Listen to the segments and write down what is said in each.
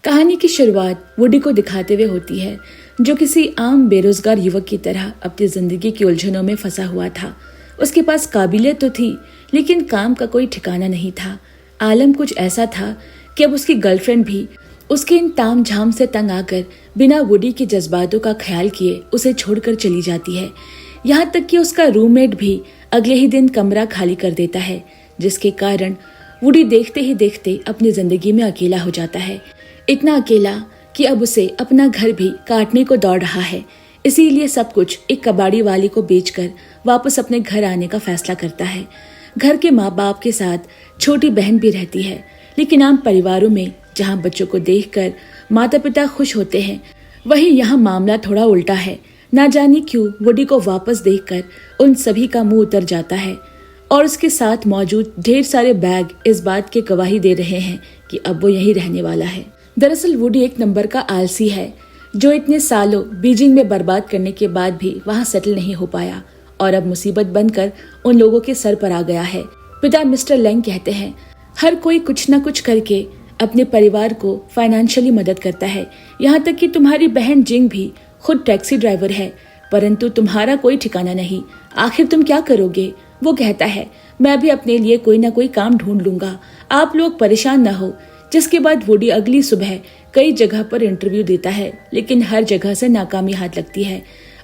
कहानी की शुरुआत वुडी को दिखाते हुए होती है, जो किसी आम बेरोजगार युवक की तरह अपनी जिंदगी की उलझनों में फंसा हुआ था। उसके पास काबिलियत तो थी, लेकिन काम का कोई ठिकाना नहीं था। आलम कुछ ऐसा था कि अब उसकी गर्लफ्रेंड भी उसके इन ताम झाम से तंग आकर बिना वुडी के जज्बातों का ख्याल किए उसे छोड़कर चली जाती है। यहाँ तक कि उसका रूममेट भी अगले ही दिन कमरा खाली कर देता है, जिसके कारण वुडी देखते ही देखते अपनी जिंदगी में अकेला हो जाता है। इतना अकेला कि अब उसे अपना घर भी काटने को दौड़ रहा है। इसीलिए सब कुछ एक कबाड़ी वाली को बेचकर वापस अपने घर आने का फैसला करता है। घर के माँ बाप के साथ छोटी बहन भी रहती है, लेकिन आम परिवारों में जहाँ बच्चों को देखकर माता पिता खुश होते हैं, वहीं यहाँ मामला थोड़ा उल्टा है। ना जाने क्यों वुडी को वापस देखकर उन सभी का मुंह उतर जाता है और उसके साथ मौजूद ढेर सारे बैग इस बात की गवाही दे रहे हैं कि अब वो यहीं रहने वाला है। दरअसल वुडी एक नंबर का आलसी है, जो इतने सालों बीजिंग में बर्बाद करने के बाद भी वहाँ सेटल नहीं हो पाया और अब मुसीबत बनकर उन लोगों के सर पर आ गया है। पिता मिस्टर लेंग कहते हैं, हर कोई कुछ न कुछ करके अपने परिवार को फाइनेंशियली मदद करता है। यहाँ तक कि तुम्हारी बहन जिंग भी खुद टैक्सी ड्राइवर है, परंतु तुम्हारा कोई ठिकाना नहीं। आखिर तुम क्या करोगे? वो कहता है, मैं भी अपने लिए कोई ना कोई काम ढूंढ लूंगा, आप लोग परेशान न हो। जिसके बाद वुडी अगली सुबह कई जगह पर इंटरव्यू देता है, लेकिन हर जगह से नाकामी हाथ लगती है।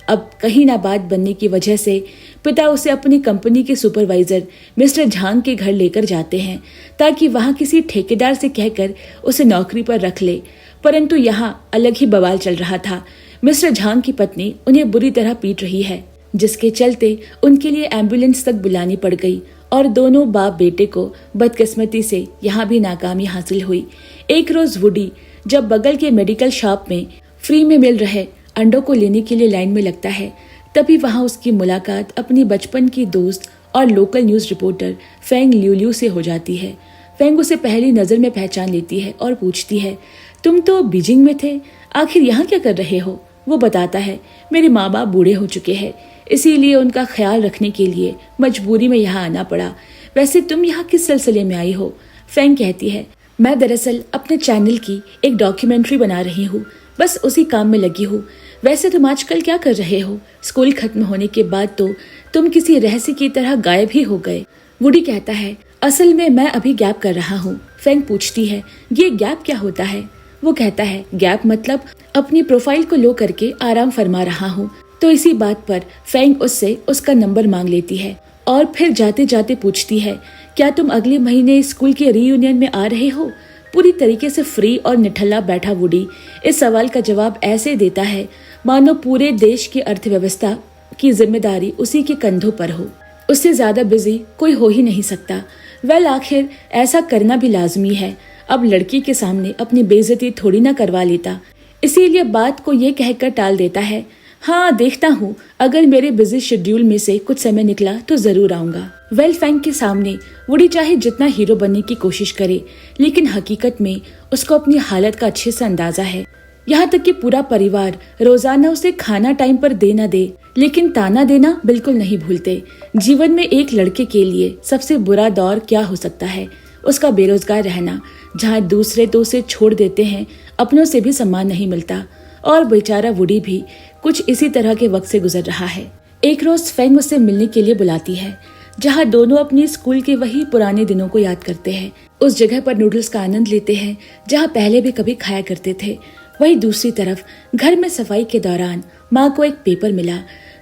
अब कहीं ना बात बनने की वजह से पिता उसे अपनी कंपनी के सुपरवाइजर मिस्टर झांग के घर लेकर जाते हैं, ताकि वहां किसी ठेकेदार से कहकर उसे नौकरी पर रख ले। परंतु यहाँ अलग ही बवाल चल रहा था। मिस्टर झांग की पत्नी उन्हें बुरी तरह पीट रही है, जिसके चलते उनके लिए एम्बुलेंस तक बुलानी पड़ गई और दोनों बाप बेटे को बदकिस्मती से यहाँ भी नाकामी हासिल हुई। एक रोज वुडी जब बगल के मेडिकल शॉप में फ्री में मिल रहे अंडों को लेने के लिए लाइन में लगता है, तभी वहाँ उसकी मुलाकात अपनी बचपन की दोस्त और लोकल न्यूज रिपोर्टर फेंग ल्यूल्यू से हो जाती है। फेंग उसे पहली नजर में पहचान लेती है और पूछती है, तुम तो बीजिंग में थे, आखिर यहाँ क्या कर रहे हो? वो बताता है, मेरे माँ बाप बूढ़े हो चुके हैं, इसीलिए उनका ख्याल रखने के लिए मजबूरी में यहाँ आना पड़ा। वैसे तुम यहाँ किस सिलसिले में आई हो? फेंग कहती है, मैं दरअसल अपने चैनल की एक डॉक्यूमेंट्री बना रही हूँ, बस उसी काम में लगी हूँ। वैसे तुम आजकल क्या कर रहे हो? स्कूल खत्म होने के बाद तो तुम किसी रहस्य की तरह गायब ही हो गए। वुडी कहता है, असल में मैं अभी गैप कर रहा हूँ। फेंग पूछती है, ये गैप क्या होता है? वो कहता है, गैप मतलब अपनी प्रोफाइल को लो करके आराम फरमा रहा हूँ। तो इसी बात पर फेंग उससे उसका नंबर मांग लेती है और फिर जाते जाते पूछती है, क्या तुम अगले महीने स्कूल के रीयूनियन में आ रहे हो? पूरी तरीके से फ्री और निठल्ला बैठा वुडी इस सवाल का जवाब ऐसे देता है मानो पूरे देश की अर्थव्यवस्था की जिम्मेदारी उसी के कंधों पर हो। उससे ज्यादा बिजी कोई हो ही नहीं सकता। वेल, आखिर ऐसा करना भी लाजमी है। अब लड़की के सामने अपनी बेइज्जती थोड़ी ना करवा लेता, इसीलिए बात को ये कहकर टाल देता है, हाँ देखता हूँ, अगर मेरे बिजी शेड्यूल में से कुछ समय निकला तो जरूर आऊंगा। वेल, फेंग के सामने वुडी चाहे जितना हीरो बनने की कोशिश करे, लेकिन हकीकत में उसको अपनी हालत का अच्छे से अंदाजा है। यहाँ तक कि पूरा परिवार रोजाना उसे खाना टाइम पर दे न दे, लेकिन ताना देना बिल्कुल नहीं भूलते। जीवन में एक लड़के के लिए सबसे बुरा दौर क्या हो सकता है? उसका बेरोजगार रहना, जहाँ दूसरे तो उसे छोड़ देते हैं, अपनों से भी सम्मान नहीं मिलता। और बेचारा वुडी भी कुछ इसी तरह के वक्त से गुजर रहा है। एक रोज फेंग उससे मिलने के लिए बुलाती है, जहाँ दोनों अपनी स्कूल के वही पुराने दिनों को याद करते हैं। उस जगह पर नूडल्स का आनंद लेते हैं जहाँ पहले भी कभी खाया करते थे। वहीं दूसरी तरफ घर में सफाई के दौरान माँ को एक पेपर मिला,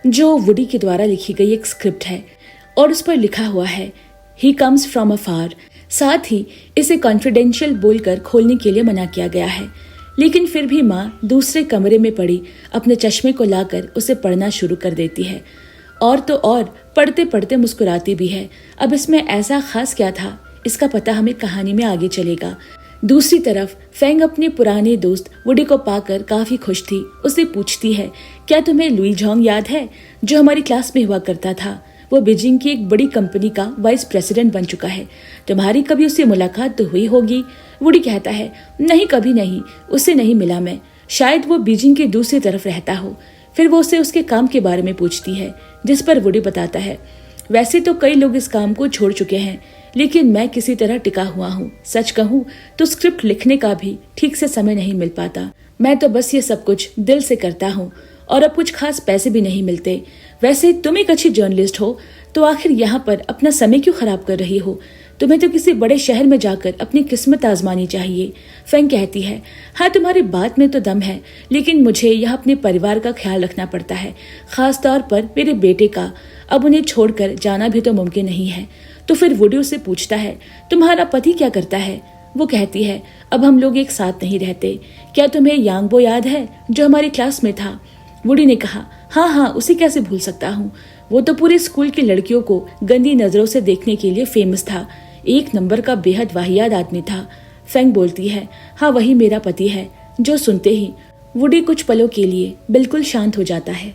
जो वुडी के द्वारा लिखी गई एक स्क्रिप्ट है और उस पर लिखा हुआ है, ही कम्स फ्रॉम अफार। साथ ही इसे कॉन्फिडेंशियल बोलकर खोलने के लिए मना किया गया है, लेकिन फिर भी माँ दूसरे कमरे में पड़ी अपने चश्मे को लाकर उसे पढ़ना शुरू कर देती है। और तो और पढ़ते पढ़ते मुस्कुराती भी है। अब इसमें ऐसा खास क्या था, इसका पता हमें कहानी में आगे चलेगा। दूसरी तरफ फेंग अपने पुराने दोस्त वुडी को पाकर काफी खुश थी। उससे पूछती है, क्या तुम्हें लुई जोंग याद है, जो हमारी क्लास में हुआ करता था? वो बीजिंग की एक बड़ी कंपनी का वाइस प्रेसिडेंट बन चुका है। तुम्हारी कभी उससे मुलाकात तो हुई होगी? वुडी कहता है, नहीं, कभी नहीं, उससे नहीं मिला मैं। शायद वो बीजिंग के दूसरी तरफ रहता हो। फिर वो उसे उसके काम के बारे में पूछती है, जिस पर वुडी बताता है, वैसे तो कई लोग इस काम को छोड़ चुके हैं, लेकिन मैं किसी तरह टिका हुआ हूँ। सच कहूँ तो स्क्रिप्ट लिखने का भी ठीक से समय नहीं मिल पाता। मैं तो बस ये सब कुछ दिल से करता हूँ और अब कुछ खास पैसे भी नहीं मिलते। वैसे तुम एक अच्छी जर्नलिस्ट हो तो आखिर यहाँ पर अपना समय क्यों खराब कर रही हो? तुम्हें तो किसी बड़े शहर में जाकर अपनी किस्मत आजमानी चाहिए। फेंग कहती है, हाँ तुम्हारी बात में तो दम है, लेकिन मुझे यहाँ अपने परिवार का ख्याल रखना पड़ता है, खास तौर पर मेरे बेटे का। अब उन्हें छोड़कर जाना भी तो मुमकिन नहीं है। तो फिर वुडी उससे पूछता है, तुम्हारा पति क्या करता है? वो कहती है, अब हम लोग एक साथ नहीं रहते। क्या तुम्हें यांगबो याद है जो हमारी क्लास में था? वुडी ने कहा, हाँ, उसे कैसे भूल सकता हूँ। वो तो पूरे स्कूल की लड़कियों को गंदी नजरों से देखने के लिए फेमस था। एक नंबर का बेहद वाहियात आदमी था। फेंग बोलती है, हाँ वही मेरा पति है। जो सुनते ही वुडी कुछ पलों के लिए बिल्कुल शांत हो जाता है।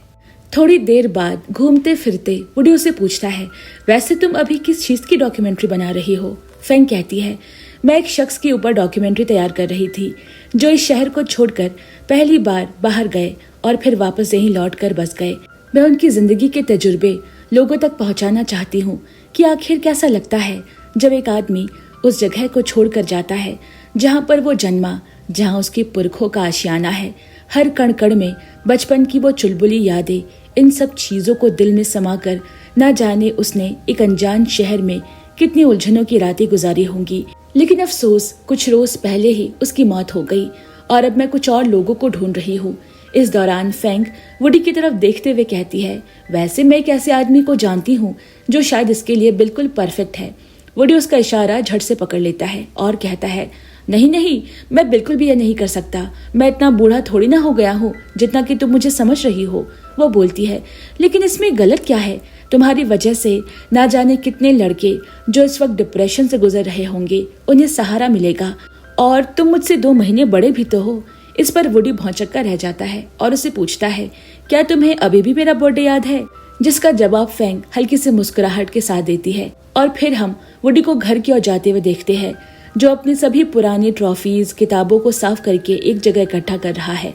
थोड़ी देर बाद घूमते फिरते वुडी उसे पूछता है, वैसे तुम अभी किस चीज की डॉक्यूमेंट्री बना रही हो? फेंग कहती है, मैं एक शख्स के ऊपर डॉक्यूमेंट्री तैयार कर रही थी जो इस शहर को छोड़कर पहली बार बाहर गए और फिर वापस यहीं लौट कर बस गए। मैं उनकी जिंदगी के तजुर्बे लोगों तक पहुंचाना चाहती हूँ कि आखिर कैसा लगता है जब एक आदमी उस जगह को छोड़कर जाता है जहाँ पर वो जन्मा, जहाँ उसके पुरखों का आशियाना है। हर कण कण में बचपन की वो चुलबुली यादें, इन सब चीजों को दिल में समाकर न जाने उसने एक अनजान शहर में कितनी उलझनों की रातें गुजारी होंगी। लेकिन अफसोस कुछ रोज पहले ही उसकी मौत हो गई और अब मैं कुछ और लोगों को ढूंढ रही हूँ। इस दौरान फेंग वुडी की तरफ देखते हुए कहती है, वैसे मैं एक ऐसे आदमी को जानती हूँ जो शायद इसके लिए बिल्कुल परफेक्ट है। वुडी उसका इशारा झट से पकड़ लेता है और कहता है, नहीं, मैं बिल्कुल भी यह नहीं कर सकता। मैं इतना बूढ़ा थोड़ी ना हो गया हूँ जितना कि तुम मुझे समझ रही हो। वो बोलती है, लेकिन इसमें गलत क्या है? तुम्हारी वजह से ना जाने कितने लड़के जो इस वक्त डिप्रेशन से गुजर रहे होंगे उन्हें सहारा मिलेगा, और तुम मुझसे 2 महीने बड़े भी तो हो। इस पर वुडी भौंचक्का रह जाता है और उसे पूछता है, क्या तुम्हें अभी भी मेरा बर्थडे याद है? जिसका जवाब फेंग हल्की से मुस्कुराहट के साथ देती है। और फिर हम वुडी को घर की ओर जाते हुए देखते हैं, जो अपनी सभी पुरानी ट्रॉफीज किताबों को साफ करके एक जगह इकट्ठा कर रहा है।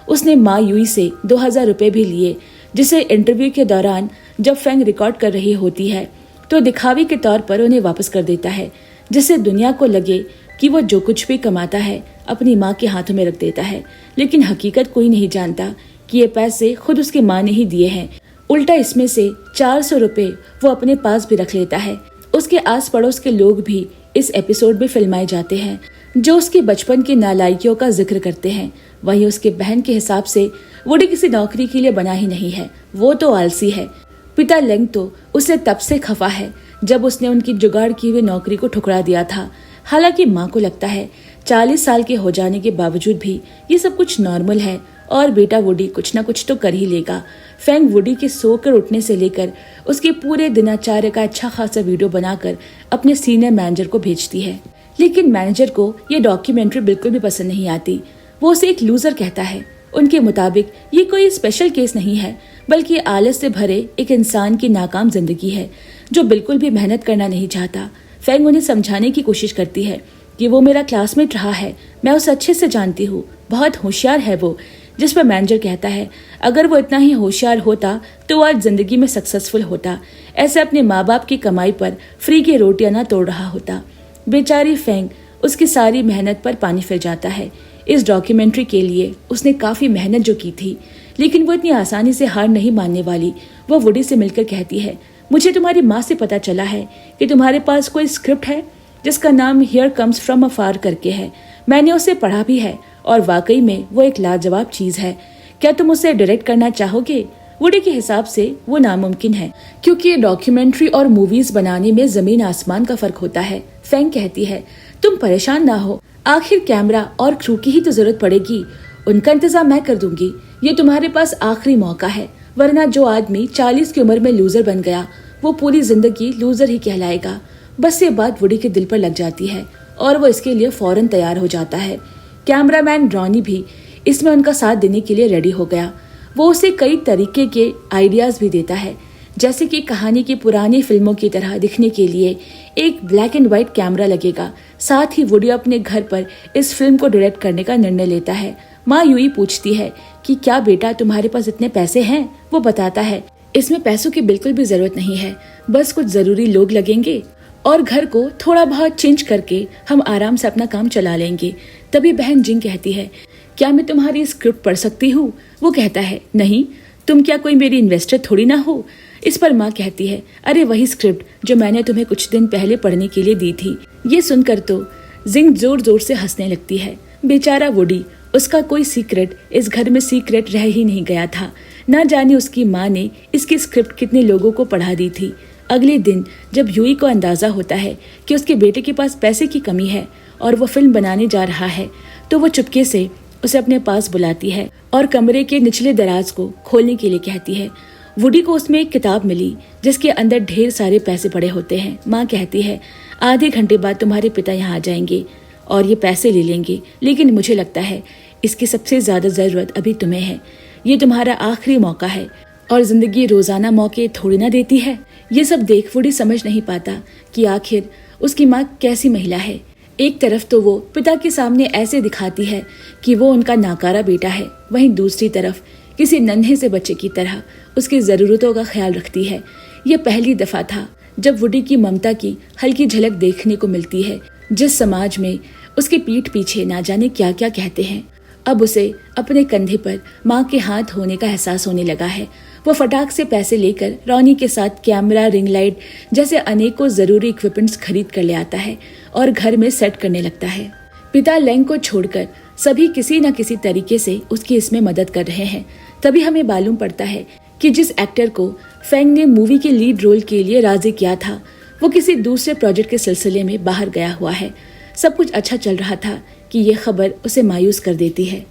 उसने माँ युई से 2000 रुपए भी लिए, जिसे इंटरव्यू के दौरान जब फेंग रिकॉर्ड कर रही होती है तो दिखावे के तौर पर उन्हें वापस कर देता है, जिससे दुनिया को लगे कि वो जो कुछ भी कमाता है अपनी माँ के हाथों में रख देता है। लेकिन हकीकत कोई नहीं जानता कि ये पैसे खुद उसकी माँ ने ही दिए हैं। उल्टा इसमें से 400 रुपए वो अपने पास भी रख लेता है। उसके आस पड़ोस के लोग भी इस एपिसोड में फिल्माए जाते हैं, जो उसके बचपन की नालायकियों का जिक्र करते हैं। वहीं उसके बहन के हिसाब से वुडी किसी नौकरी के लिए बना ही नहीं है, वो तो आलसी है। पिता लेंग तो उसे तब से खफा है जब उसने उनकी जुगाड़ की हुई नौकरी को ठुकरा दिया था। हालांकि माँ को लगता है 40 साल के हो जाने के बावजूद भी ये सब कुछ नॉर्मल है और बेटा वुडी कुछ न कुछ तो कर ही लेगा। फेंग वुडी के सोकर उठने से लेकर उसके पूरे दिनचर्या का अच्छा खासा वीडियो बनाकर अपने सीनियर मैनेजर को भेजती है। लेकिन मैनेजर को ये डॉक्यूमेंट्री बिल्कुल भी पसंद नहीं आती। वो उसे एक लूजर कहता है। उनके मुताबिक ये कोई स्पेशल केस नहीं है, बल्कि आलस से भरे एक इंसान की नाकाम जिंदगी है जो बिल्कुल भी मेहनत करना नहीं चाहता। फेंग उन्हें समझाने की कोशिश करती है कि वो मेरा क्लासमेट रहा है, मैं उसे अच्छे से जानती हूँ, बहुत होशियार है वो। जिस पर मैनेजर कहता है, अगर वो इतना ही होशियार होता तो आज जिंदगी में सक्सेसफुल होता, ऐसे अपने माँ बाप की कमाई पर फ्री की रोटियां ना तोड़ रहा होता। बेचारी फेंग उसकी सारी मेहनत पर पानी फिर जाता है। इस डॉक्यूमेंट्री के लिए उसने काफी मेहनत जो की थी, लेकिन वो इतनी आसानी से हार नहीं मानने वाली। वो वुडी से मिलकर कहती है, मुझे तुम्हारी माँ से पता चला है कि तुम्हारे पास कोई स्क्रिप्ट है जिसका नाम हियर कम्स फ्रॉम अफार करके है। मैंने उसे पढ़ा भी है और वाकई में वो एक लाजवाब चीज है। क्या तुम उसे डायरेक्ट करना चाहोगे? वुडी के हिसाब से वो नामुमकिन है, क्योंकि ये डॉक्यूमेंट्री और मूवीज बनाने में जमीन आसमान का फर्क होता है। फेंग कहती है, तुम परेशान ना हो, आखिर कैमरा और क्रू की ही तो जरूरत पड़ेगी, उनका इंतजाम मैं कर दूंगी। ये तुम्हारे पास आखिरी मौका है, वरना जो आदमी 40 की उम्र में लूजर बन गया वो पूरी जिंदगी लूजर ही कहलाएगा। बस ये बात वुडी के दिल पर लग जाती है और वो इसके लिए फौरन तैयार हो जाता है। कैमरामैन रॉनी भी इसमें उनका साथ देने के लिए रेडी हो गया। वो उसे कई तरीके के आइडियाज भी देता है, जैसे कि कहानी की पुरानी फिल्मों की तरह दिखने के लिए एक ब्लैक एंड व्हाइट कैमरा लगेगा। साथ ही वुडी अपने घर पर इस फिल्म को डायरेक्ट करने का निर्णय लेता है। माँ यूई पूछती है कि क्या बेटा तुम्हारे पास इतने पैसे हैं? वो बताता है, इसमें पैसों की बिल्कुल भी जरूरत नहीं है, बस कुछ जरूरी लोग लगेंगे और घर को थोड़ा बहुत चेंज करके हम आराम से अपना काम चला लेंगे। तभी बहन जिंग कहती है, क्या मैं तुम्हारी स्क्रिप्ट पढ़ सकती हूँ? वो कहता है, नहीं, तुम क्या कोई मेरी इन्वेस्टर थोड़ी ना हो। इस पर माँ कहती है, अरे वही स्क्रिप्ट जो मैंने तुम्हें कुछ दिन पहले पढ़ने के लिए दी थी। ये सुनकर तो जिंग जोर जोर से हंसने लगती है। बेचारा वुडी, उसका कोई सीक्रेट इस घर में सीक्रेट रह ही नहीं गया था। ना जाने उसकी माँ ने इसकी स्क्रिप्ट कितने लोगों को पढ़ा दी थी। अगले दिन जब यूई को अंदाजा होता है कि उसके बेटे के पास पैसे की कमी है और वो फिल्म बनाने जा रहा है, तो वो चुपके से उसे अपने पास बुलाती है और कमरे के निचले दराज को खोलने के लिए कहती है। वुडी को उसमें एक किताब मिली जिसके अंदर ढेर सारे पैसे पड़े होते हैं। माँ कहती है, आधे घंटे बाद तुम्हारे पिता यहाँ आ जाएंगे और ये पैसे ले लेंगे, लेकिन मुझे लगता है इसकी सबसे ज्यादा जरूरत अभी तुम्हें है। ये तुम्हारा आखिरी मौका है और जिंदगी रोजाना मौके थोड़ी ना देती है। ये सब देख वुडी समझ नहीं पाता कि आखिर उसकी माँ कैसी महिला है। एक तरफ तो वो पिता के सामने ऐसे दिखाती है कि वो उनका नाकारा बेटा है, वहीं दूसरी तरफ किसी नन्हे से बच्चे की तरह उसकी जरूरतों का ख्याल रखती है। ये पहली दफा था जब वुडी की ममता की हल्की झलक देखने को मिलती है। जिस समाज में उसके पीठ पीछे ना जाने क्या क्या कहते हैं, अब उसे अपने कंधे पर माँ के हाथ होने का एहसास होने लगा है। वो फटाक से पैसे लेकर रॉनी के साथ कैमरा, रिंग लाइट जैसे अनेकों जरूरी इक्विपमेंट्स खरीद कर ले आता है और घर में सेट करने लगता है। पिता लेंग को छोड़कर सभी किसी न किसी तरीके से उसकी इसमें मदद कर रहे हैं। तभी हमें मालूम पड़ता है कि जिस एक्टर को फेंग ने मूवी के लीड रोल के लिए राजी किया था, वो किसी दूसरे प्रोजेक्ट के सिलसिले में बाहर गया हुआ है। सब कुछ अच्छा चल रहा था कि ये खबर उसे मायूस कर देती है।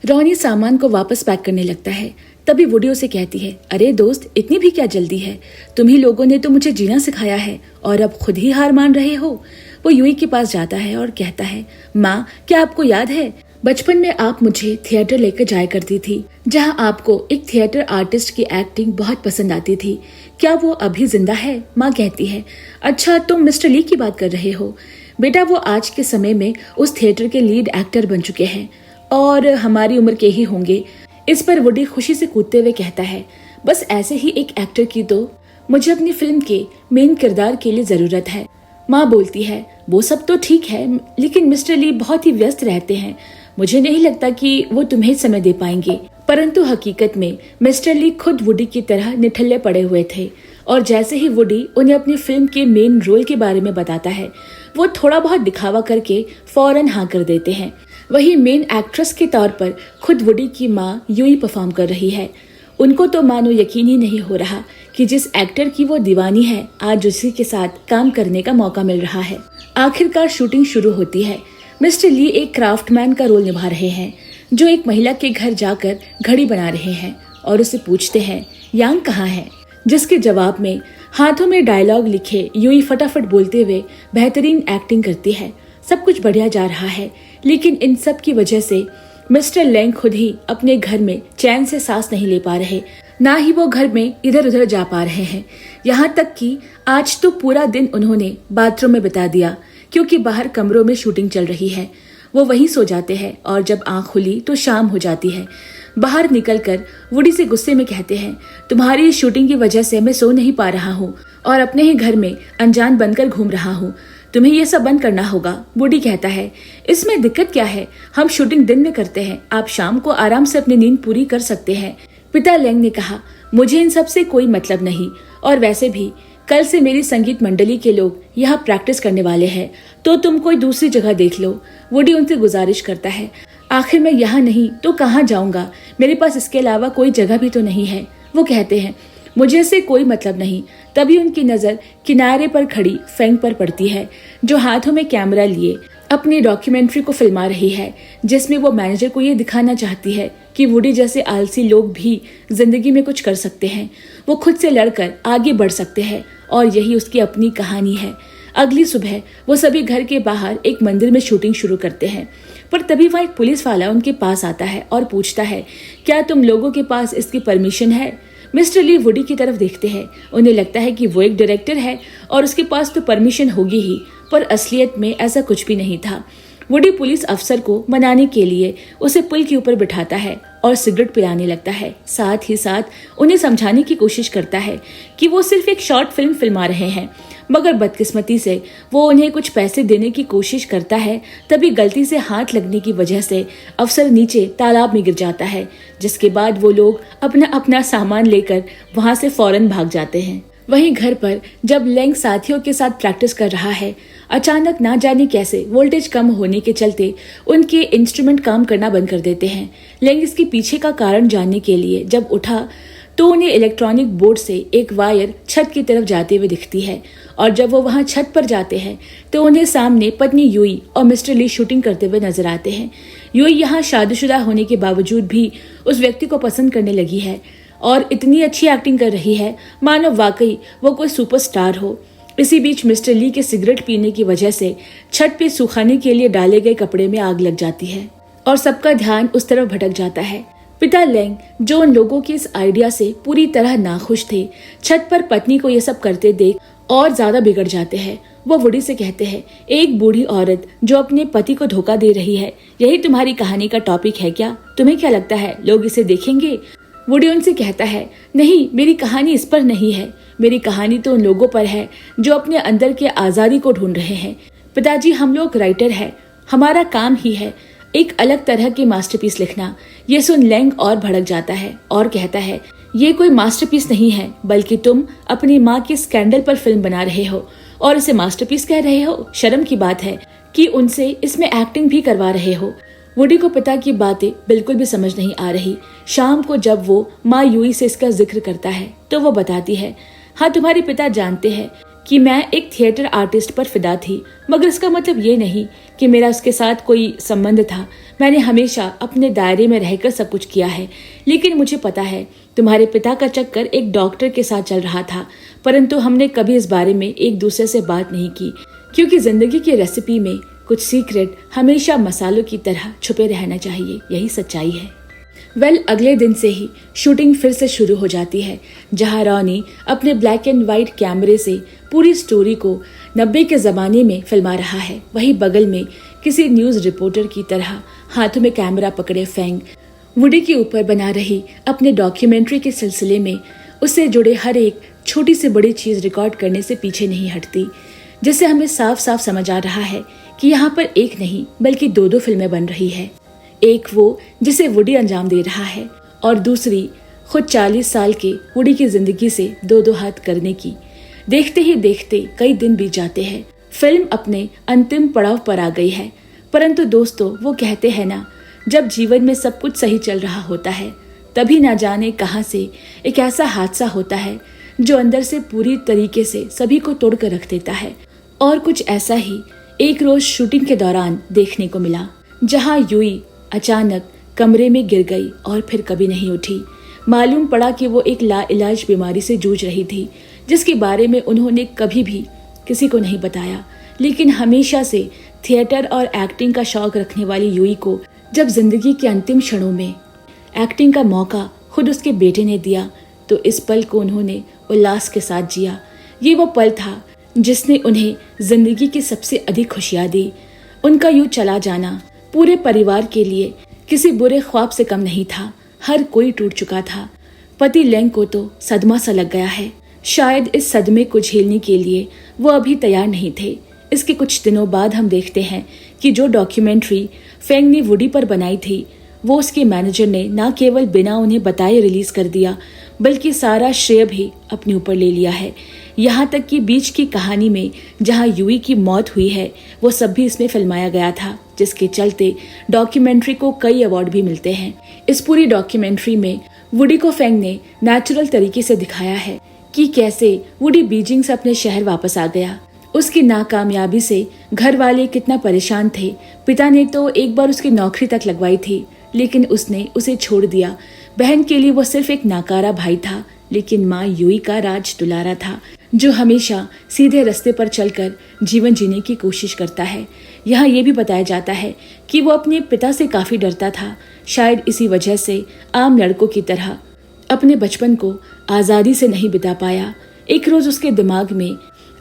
रॉनी सामान को वापस पैक करने लगता है। तभी वुडी उसे कहती है, अरे दोस्त, इतनी भी क्या जल्दी है? तुम्ही लोगों ने तो मुझे जीना सिखाया है और अब खुद ही हार मान रहे हो। वो यूई के पास जाता है और कहता है, माँ, क्या आपको याद है बचपन में आप मुझे थिएटर लेकर जाया करती थी, जहाँ आपको एक थिएटर आर्टिस्ट की एक्टिंग बहुत पसंद आती थी। क्या वो अभी जिंदा है? माँ कहती है, अच्छा, तुम मिस्टर ली की बात कर रहे हो। बेटा, वो आज के समय में उस थिएटर के लीड एक्टर बन चुके हैं और हमारी उम्र के ही होंगे। इस पर वुडी खुशी से कूदते हुए कहता है, बस ऐसे ही एक एक्टर की तो मुझे अपनी फिल्म के मेन किरदार के लिए जरूरत है। माँ बोलती है, वो सब तो ठीक है, लेकिन मिस्टर ली बहुत ही व्यस्त रहते हैं। मुझे नहीं लगता कि वो तुम्हें समय दे पाएंगे। परंतु हकीकत में मिस्टर ली खुद वुडी की तरह निठल्ले पड़े हुए थे और जैसे ही वुडी उन्हें अपनी फिल्म के मेन रोल के बारे में बताता है, वो थोड़ा बहुत दिखावा करके फौरन हाँ कर देते हैं। वही मेन एक्ट्रेस के तौर पर खुद वुडी की माँ यूई परफॉर्म कर रही है। उनको तो मानो यकीन ही नहीं हो रहा कि जिस एक्टर की वो दीवानी है, आज उसी के साथ काम करने का मौका मिल रहा है। आखिरकार शूटिंग शुरू होती है। मिस्टर ली एक क्राफ्टमैन का रोल निभा रहे हैं, जो एक महिला के घर जाकर घड़ी बना रहे हैं और उसे पूछते हैं, यांग कहाँ है? जिसके जवाब में हाथों में डायलॉग लिखे यूई फटाफट बोलते हुए बेहतरीन एक्टिंग करती है। सब कुछ बढ़िया जा रहा है, लेकिन इन सब की वजह से मिस्टर लेंग खुद ही अपने घर में चैन से सांस नहीं ले पा रहे, ना ही वो घर में इधर उधर जा पा रहे हैं। यहाँ तक कि आज तो पूरा दिन उन्होंने बाथरूम में बिता दिया, क्योंकि बाहर कमरों में शूटिंग चल रही है। वो वहीं सो जाते हैं और जब आंख खुली तो शाम हो जाती है। बाहर निकलकर वुडी से गुस्से में कहते हैं, तुम्हारी शूटिंग की वजह से मैं सो नहीं पा रहा हूँ और अपने ही घर में अनजान बनकर घूम रहा हूँ। तुम्हें ये सब बंद करना होगा। वुडी कहता है, इसमें दिक्कत क्या है? हम शूटिंग दिन में करते हैं, आप शाम को आराम से अपनी नींद पूरी कर सकते हैं। पिता लेंग ने कहा, मुझे इन सब से कोई मतलब नहीं, और वैसे भी कल से मेरी संगीत मंडली के लोग यहाँ प्रैक्टिस करने वाले हैं, तो तुम कोई दूसरी जगह देख लो। वुडी उनसे गुजारिश करता है, आखिर मैं यहाँ नहीं तो कहाँ जाऊंगा? मेरे पास इसके अलावा कोई जगह भी तो नहीं है। वो कहते हैं, मुझे इससे कोई मतलब नहीं। तभी उनकी नजर किनारे पर खड़ी फेंग पर पड़ती है, जो हाथों में कैमरा लिए अपनी डॉक्यूमेंट्री को फिल्मा रही है, जिसमें वो मैनेजर को ये दिखाना चाहती है कि वुडी जैसे आलसी लोग भी जिंदगी में कुछ कर सकते हैं, वो खुद से लड़कर आगे बढ़ सकते हैं, और यही उसकी अपनी कहानी है। अगली सुबह वो सभी घर के बाहर एक मंदिर में शूटिंग शुरू करते हैं, पर तभी वहाँ एक पुलिस वाला उनके पास आता है और पूछता है, क्या तुम लोगों के पास इसकी परमिशन है? मिस्टर ली वुडी की तरफ देखते हैं। उन्हें लगता है कि वो एक डायरेक्टर है और उसके पास तो परमिशन होगी ही, पर असलियत में ऐसा कुछ भी नहीं था। वुडी पुलिस अफसर को मनाने के लिए उसे पुल के ऊपर बिठाता है और सिगरेट पिलाने लगता है। साथ ही साथ उन्हें समझाने की कोशिश करता है कि वो सिर्फ एक शॉर्ट फिल्म फिल्मा रहे हैं, मगर बदकिस्मती से वो उन्हें कुछ पैसे देने की कोशिश करता है। तभी गलती से हाथ लगने की वजह से अफसर नीचे तालाब में गिर जाता है, जिसके बाद वो लोग अपना अपना सामान लेकर वहां से फौरन भाग जाते हैं। वहीं घर पर जब लेंग साथियों के साथ प्रैक्टिस कर रहा है, अचानक ना जाने कैसे वोल्टेज कम होने के चलते उनके इंस्ट्रूमेंट काम करना बंद कर देते हैं। लेंग इसके पीछे का कारण जानने के लिए जब उठा तो उन्हें इलेक्ट्रॉनिक बोर्ड से एक वायर छत की तरफ जाते हुए दिखती है, और जब वो वहां छत पर जाते हैं तो उन्हें सामने पत्नी यूई और मिस्टर ली शूटिंग करते हुए नजर आते हैं। यूई यहाँ शादीशुदा होने के बावजूद भी उस व्यक्ति को पसंद करने लगी है और इतनी अच्छी एक्टिंग कर रही है मानो वाकई वो कोई सुपरस्टार हो। इसी बीच मिस्टर ली के सिगरेट पीने की वजह से छत पे सुखाने के लिए डाले गए कपड़े में आग लग जाती है और सबका ध्यान उस तरफ भटक जाता है। पिता लेंग, जो उन लोगों के इस आइडिया से पूरी तरह नाखुश थे, छत पर पत्नी को ये सब करते देख और ज्यादा बिगड़ जाते हैं। वो वुडी से कहते हैं, एक बूढ़ी औरत जो अपने पति को धोखा दे रही है, यही तुम्हारी कहानी का टॉपिक है क्या? तुम्हें क्या लगता है लोग इसे देखेंगे? वुडी उनसे कहता है, नहीं, मेरी कहानी इस पर नहीं है। मेरी कहानी तो उन लोगों पर है जो अपने अंदर के आजादी को ढूंढ रहे हैं। पिताजी, हम लोग राइटर हैं, हमारा काम ही है एक अलग तरह की मास्टरपीस लिखना। ये सुन लेंग और भड़क जाता है और कहता है, ये कोई मास्टरपीस नहीं है, बल्कि तुम अपनी माँ के स्कैंडल पर फिल्म बना रहे हो और इसे मास्टरपीस कह रहे हो। शर्म की बात है कि उनसे इसमें एक्टिंग भी करवा रहे हो। वुडी को पिता की बातें बिल्कुल भी समझ नहीं आ रही। शाम को जब वो माँ यूई से इसका जिक्र करता है तो वो बताती है, हाँ, तुम्हारे पिता जानते हैं कि मैं एक थिएटर आर्टिस्ट पर फिदा थी, मगर इसका मतलब ये नहीं कि मेरा उसके साथ कोई संबंध था। मैंने हमेशा अपने दायरे में रहकर सब कुछ किया है, लेकिन मुझे पता है तुम्हारे पिता का चक्कर एक डॉक्टर के साथ चल रहा था, परंतु हमने कभी इस बारे में एक दूसरे से बात नहीं की, क्योंकि जिंदगी की रेसिपी में कुछ सीक्रेट हमेशा मसालों की तरह छुपे रहना चाहिए। यही सच्चाई है। अगले दिन से ही शूटिंग फिर से शुरू हो जाती है, जहां रॉनी अपने ब्लैक एंड व्हाइट कैमरे से पूरी स्टोरी को 90 के जमाने में फिल्मा रहा है। वहीं बगल में किसी न्यूज रिपोर्टर की तरह हाथों में कैमरा पकड़े फेंग वुडी के ऊपर बना रही अपने डॉक्यूमेंट्री के सिलसिले में उससे जुड़े हर एक छोटी से बड़ी चीज रिकॉर्ड करने से पीछे नहीं हटती, जिससे हमें साफ साफ समझ आ रहा है कि यहाँ पर एक नहीं बल्कि दो फिल्में बन रही है। एक वो जिसे वुडी अंजाम दे रहा है और दूसरी खुद 40 साल के वुडी की जिंदगी से दो हाथ करने की। देखते ही देखते कई दिन बीत जाते हैं। फिल्म अपने अंतिम पड़ाव पर आ गई है, परंतु दोस्तों, वो कहते हैं ना, जब जीवन में सब कुछ सही चल रहा होता है तभी ना जाने कहां से एक ऐसा हादसा होता है जो अंदर से पूरी तरीके से सभी को तोड़ कर रख देता है। और कुछ ऐसा ही एक रोज शूटिंग के दौरान देखने को मिला, जहां यूई अचानक कमरे में गिर गई और फिर कभी नहीं उठी। मालूम पड़ा कि वो एक लाइलाज बीमारी से जूझ रही थी, जिसके बारे में उन्होंने कभी भी किसी को नहीं बताया। लेकिन हमेशा से थिएटर और एक्टिंग का शौक रखने वाली यूई को जब जिंदगी के अंतिम क्षणों में एक्टिंग का मौका खुद उसके बेटे ने दिया, तो इस पल को उन्होंने उल्लास के साथ जिया। ये वो पल था जिसने उन्हें जिंदगी की सबसे अधिक खुशियां दी। उनका यूं चला जाना पूरे परिवार के लिए किसी बुरे ख्वाब से कम नहीं था। हर कोई टूट चुका था। पति लेंग को तो सदमा सा लग गया है। शायद इस सदमे को झेलने के लिए वो अभी तैयार नहीं थे। इसके कुछ दिनों बाद हम देखते हैं कि जो डॉक्यूमेंट्री फेंग ने वुडी पर बनाई थी, वो उसके मैनेजर ने न केवल बिना उन्हें बताए रिलीज कर दिया, बल्कि सारा श्रेय भी अपने ऊपर ले लिया है। यहाँ तक कि बीच की कहानी में जहाँ यूई की मौत हुई है, वो सब भी इसमें फिल्माया गया था, जिसके चलते डॉक्यूमेंट्री को कई अवार्ड भी मिलते हैं। इस पूरी डॉक्यूमेंट्री में वुडी को फेंग ने नेचुरल तरीके से दिखाया है कि कैसे वुडी बीजिंग से अपने शहर वापस आ गया। उसकी नाकामयाबी से घर वाले कितना परेशान थे। पिता ने तो एक बार उसकी नौकरी तक लगवाई थी, लेकिन उसने उसे छोड़ दिया। बहन के लिए वो सिर्फ एक नाकारा भाई था, लेकिन माँ यूई का राज दुलारा था, जो हमेशा सीधे रास्ते पर चलकर जीवन जीने की कोशिश करता है। यहाँ ये भी बताया जाता है कि वो अपने पिता से काफी डरता था। शायद इसी वजह से आम लड़कों की तरह अपने बचपन को आजादी से नहीं बिता पाया। एक रोज उसके दिमाग में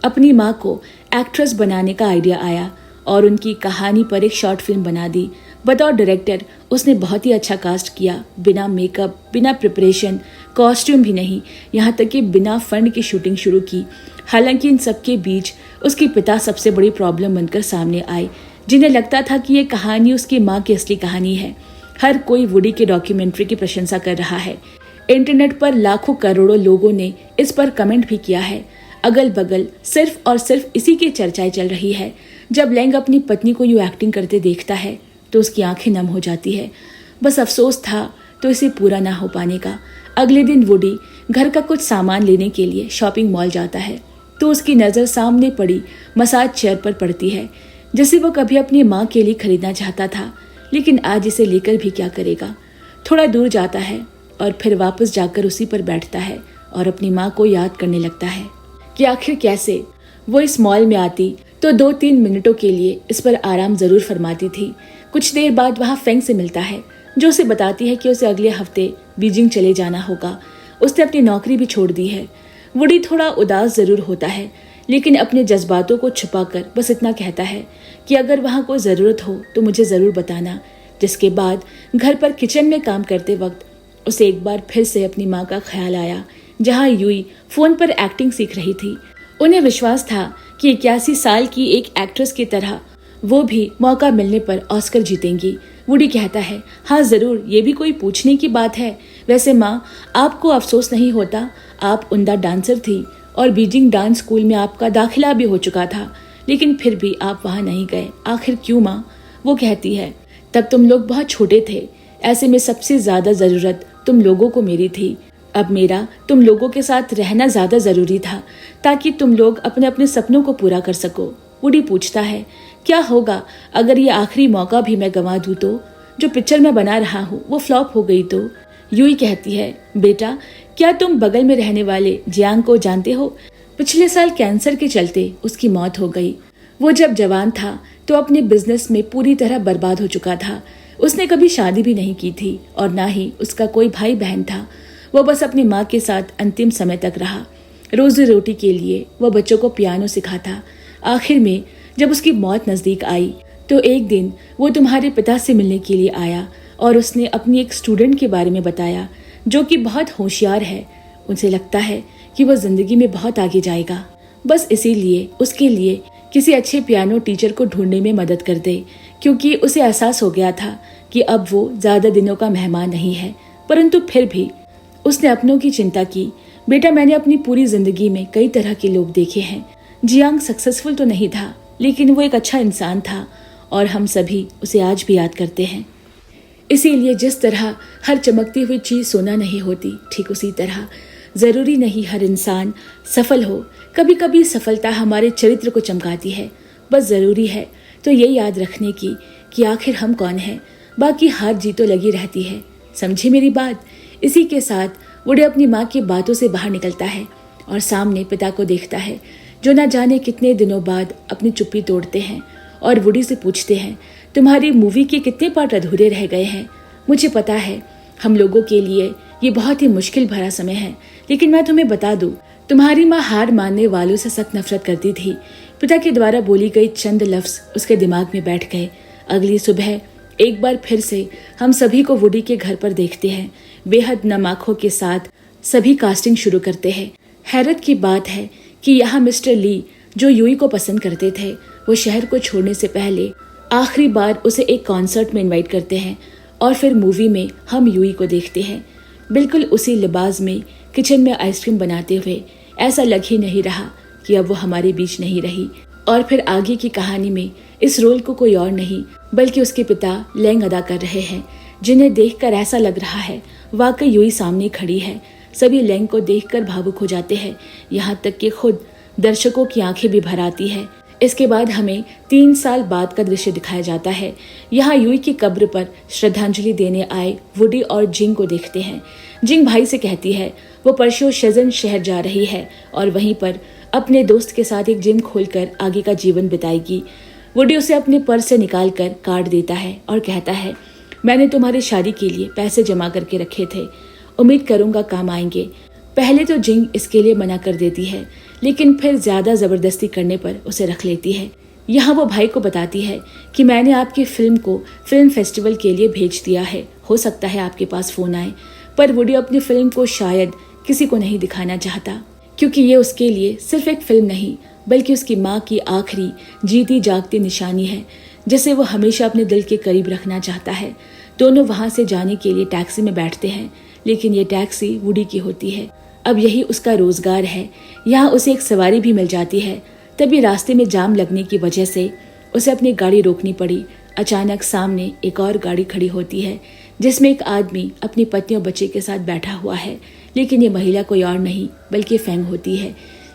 अपनी माँ को एक्ट्रेस बनाने का आइडिया आया और उनकी कहानी पर एक शॉर्ट फिल्म बना दी। बतौर डायरेक्टर उसने बहुत ही अच्छा कास्ट किया, बिना मेकअप, बिना प्रिपरेशन, कॉस्ट्यूम भी नहीं, यहाँ तक कि बिना फंड की शूटिंग शुरू की। हालांकि इन सबके बीच उसके पिता सबसे बड़ी प्रॉब्लम बनकर सामने आए, जिन्हें लगता था कि ये कहानी उसकी माँ की असली कहानी है। हर कोई वुडी के डॉक्यूमेंट्री की प्रशंसा कर रहा है। इंटरनेट पर लाखों करोड़ों लोगों ने इस पर कमेंट भी किया है। अगल बगल सिर्फ और सिर्फ इसी की चर्चाएं चल रही है। जब लैंग अपनी पत्नी को यूं एक्टिंग करते देखता है तो उसकी आंखें नम हो जाती है। बस अफसोस था तो इसे पूरा ना हो पाने का। अगले दिन वुडी घर का कुछ सामान लेने के लिए शॉपिंग मॉल जाता है तो उसकी नज़र सामने पड़ी मसाज चेयर पर पड़ती है, जिसे वो कभी अपनी माँ के लिए खरीदना चाहता था, लेकिन आज इसे लेकर भी क्या करेगा। थोड़ा दूर जाता है और फिर वापस जाकर उसी पर बैठता है और अपनी माँ को याद करने लगता है कि आखिर कैसे वो इस मॉल में आती तो 2-3 मिनटों के लिए इस पर आराम जरूर फरमाती थी। कुछ देर बाद वहाँ फेंग से मिलता है, जो उसे बताती है कि उसे अगले हफ्ते बीजिंग चले जाना होगा। उसने अपनी नौकरी भी छोड़ दी है। वुडी थोड़ा उदास जरूर होता है, लेकिन अपने जज्बातों को छुपाकर बस इतना कहता है कि अगर वहाँ कोई ज़रूरत हो तो मुझे ज़रूर बताना। जिसके बाद घर पर किचन में काम करते वक्त उसे एक बार फिर से अपनी माँ का ख्याल आया, जहाँ यूई फोन पर एक्टिंग सीख रही थी। उन्हें विश्वास था कि 81 साल की एक एक्ट्रेस की तरह वो भी मौका मिलने पर ऑस्कर जीतेंगी। वुडी कहता है, हाँ जरूर, ये भी कोई पूछने की बात है। वैसे माँ, आपको अफसोस नहीं होता? आप उम्दा डांसर थी और बीजिंग डांस स्कूल में आपका दाखिला भी हो चुका था, लेकिन फिर भी आप वहाँ नहीं गए। आखिर क्यों माँ? वो कहती है, तब तुम लोग बहुत छोटे थे, ऐसे में सबसे ज्यादा जरूरत तुम लोगों को मेरी थी। अब मेरा तुम लोगों के साथ रहना ज्यादा जरूरी था ताकि तुम लोग अपने अपने सपनों को पूरा कर सको। वुडी पूछता है, क्या होगा अगर ये आखिरी मौका भी मैं गंवा दूं तो? जो पिक्चर मैं बना रहा हूँ वो फ्लॉप हो गई तो? यूई कहती है, बेटा, क्या तुम बगल में रहने वाले जियांग को जानते हो? पिछले साल कैंसर के चलते उसकी मौत हो गई। वो जब जवान था तो अपने बिजनेस में पूरी तरह बर्बाद हो चुका था। उसने कभी शादी भी नहीं की थी और ना ही उसका कोई भाई बहन था। वो बस अपनी माँ के साथ अंतिम समय तक रहा। रोजी रोटी के लिए वो बच्चों को पियानो सिखाता। आखिर में जब उसकी मौत नजदीक आई तो एक दिन वो तुम्हारे पिता से मिलने के लिए आया और उसने अपनी एक स्टूडेंट के बारे में बताया जो कि बहुत होशियार है। उसे लगता है कि वो जिंदगी में बहुत आगे जाएगा। बस इसीलिए उसके लिए किसी अच्छे पियानो टीचर को ढूंढने में मदद कर दे, क्योंकि उसे एहसास हो गया था कि अब वो ज्यादा दिनों का मेहमान नहीं है। परंतु फिर भी उसने अपनों की चिंता की। बेटा, मैंने अपनी पूरी जिंदगी में कई तरह के लोग देखे हैं। जियांग सक्सेसफुल तो नहीं था, लेकिन वो एक अच्छा इंसान था और हम सभी उसे आज भी याद करते हैं। इसीलिए जिस तरह हर चमकती हुई चीज सोना नहीं होती, ठीक उसी तरह जरूरी नहीं हर इंसान सफल हो। कभी कभी सफलता हमारे चरित्र को चमकाती है। बस जरूरी है तो ये याद रखने की कि आखिर हम कौन हैं। बाकी हार जीत तो लगी रहती है। समझे मेरी बात? इसी के साथ वुडी अपनी माँ की बातों से बाहर निकलता है और सामने पिता को देखता है, जो न जाने कितने दिनों बाद अपनी चुप्पी तोड़ते हैं और वुडी से पूछते हैं, तुम्हारी मूवी के कितने पार्ट अधूरे रह गए हैं? मुझे पता है हम लोगों के लिए ये बहुत ही मुश्किल भरा समय है, लेकिन मैं तुम्हें बता दूं, तुम्हारी माँ हार मानने वालों से सख्त नफरत करती थी। पिता के द्वारा बोली गई चंद लफ्ज उसके दिमाग में बैठ गए। अगली सुबह एक बार फिर से हम सभी को वुडी के घर पर देखते हैं। बेहद नम आंखों के साथ सभी कास्टिंग शुरू करते हैं। हैरत की बात है कि यहाँ मिस्टर ली, जो यूई को पसंद करते थे, वो शहर को छोड़ने से पहले आखिरी बार उसे एक कॉन्सर्ट में इनवाइट करते हैं और फिर मूवी में हम यूई को देखते हैं बिल्कुल उसी लिबास में किचन में आइसक्रीम बनाते हुए। ऐसा लग ही नहीं रहा कि अब वो हमारे बीच नहीं रही। और फिर आगे की कहानी में इस रोल को कोई और नहीं बल्कि उसके पिता लैंग अदा कर रहे हैं, जिन्हें देखकर ऐसा लग रहा है वाकई यूई सामने खड़ी है। सभी लैंग को देखकर भावुक हो जाते हैं, यहाँ तक कि खुद दर्शकों की आंखें भी भर आती है। इसके बाद हमें 3 साल बाद का दृश्य दिखाया जाता है। यहाँ यूई की कब्र पर श्रद्धांजलि देने आए वुडी और जिंग को देखते हैं। जिंग भाई से कहती है वो परसों शेजन शहर जा रही है और वहीं पर अपने दोस्त के साथ एक जिम खोलकर आगे का जीवन बिताएगी। वुडी उसे अपने पर्स से निकाल कर कार्ड देता है और कहता है, मैंने तुम्हारी शादी के लिए पैसे जमा करके रखे थे, उम्मीद करूंगा काम आएंगे। पहले तो जिंग इसके लिए मना कर देती है, लेकिन फिर ज्यादा जबरदस्ती करने पर उसे रख लेती है। यहाँ वो भाई को बताती है कि मैंने आपकी फिल्म को फिल्म फेस्टिवल के लिए भेज दिया है, हो सकता है आपके पास फोन आए। पर वुडी अपनी फिल्म को शायद किसी को नहीं दिखाना चाहता, क्योंकि ये उसके लिए सिर्फ एक फिल्म नहीं बल्कि उसकी माँ की आखिरी जीती जागती निशानी है, जिसे वो हमेशा अपने दिल के करीब रखना चाहता है। दोनों वहां से जाने के लिए टैक्सी में बैठते हैं, लेकिन ये टैक्सी वुडी की होती है। अब यही उसका रोजगार है। यहाँ उसे एक सवारी भी मिल जाती है। तभी रास्ते में जाम लगने की वजह से उसे अपनी गाड़ी रोकनी पड़ी। अचानक सामने एक और गाड़ी खड़ी होती है, जिसमें एक आदमी अपनी पत्नी और बच्चे के साथ बैठा हुआ है। लेकिन ये महिला कोई और नहीं बल्कि फेंग होती है,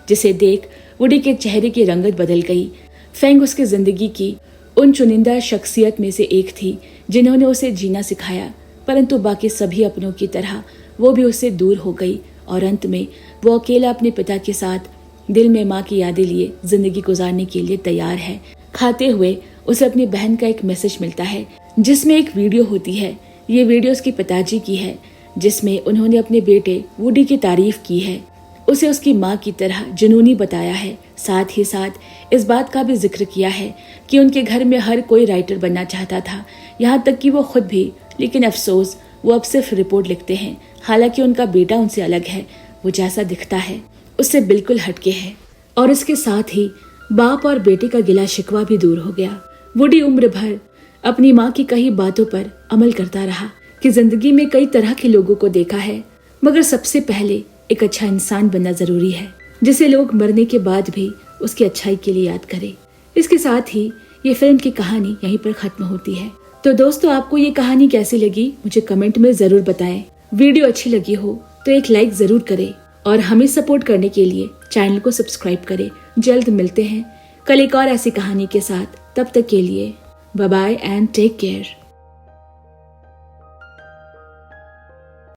जिसे देख वुडी के चेहरे की रंगत बदल गई। फेंग उसकी जिंदगी की उन चुनिंदा शख्सियत में से एक थी जिन्होंने उसे जीना सिखाया, परंतु बाकी सभी अपनों की तरह वो भी उससे दूर हो गई और अंत में वो अकेला अपने पिता के साथ दिल में माँ की यादें लिए जिंदगी गुजारने के लिए तैयार है। खाते हुए उसे अपनी बहन का एक मैसेज मिलता है, जिसमें एक वीडियो होती है। ये वीडियो उसके पिताजी की है, जिसमें उन्होंने अपने बेटे वुडी की तारीफ की है, उसे उसकी माँ की तरह जुनूनी बताया है। साथ ही साथ इस बात का भी जिक्र किया है कि उनके घर में हर कोई राइटर बनना चाहता था, यहाँ तक कि वो खुद भी। लेकिन अफसोस वो अब सिर्फ रिपोर्ट लिखते हैं। हालांकि उनका बेटा उनसे अलग है, वो जैसा दिखता है उससे बिल्कुल हटके है। और इसके साथ ही बाप और बेटे का गिला शिकवा भी दूर हो गया। वुडी उम्र भर अपनी माँ की कही बातों पर अमल करता रहा कि जिंदगी में कई तरह के लोगों को देखा है, मगर सबसे पहले एक अच्छा इंसान बनना जरूरी है, जिसे लोग मरने के बाद भी उसकी अच्छाई के लिए याद करें। इसके साथ ही ये फिल्म की कहानी यहीं पर खत्म होती है। तो दोस्तों, आपको ये कहानी कैसी लगी मुझे कमेंट में जरूर बताएं। वीडियो अच्छी लगी हो तो एक लाइक जरूर करें और हमें सपोर्ट करने के लिए चैनल को सब्सक्राइब करें। जल्द मिलते हैं कल एक और ऐसी कहानी के साथ। तब तक के लिए bye bye and take care.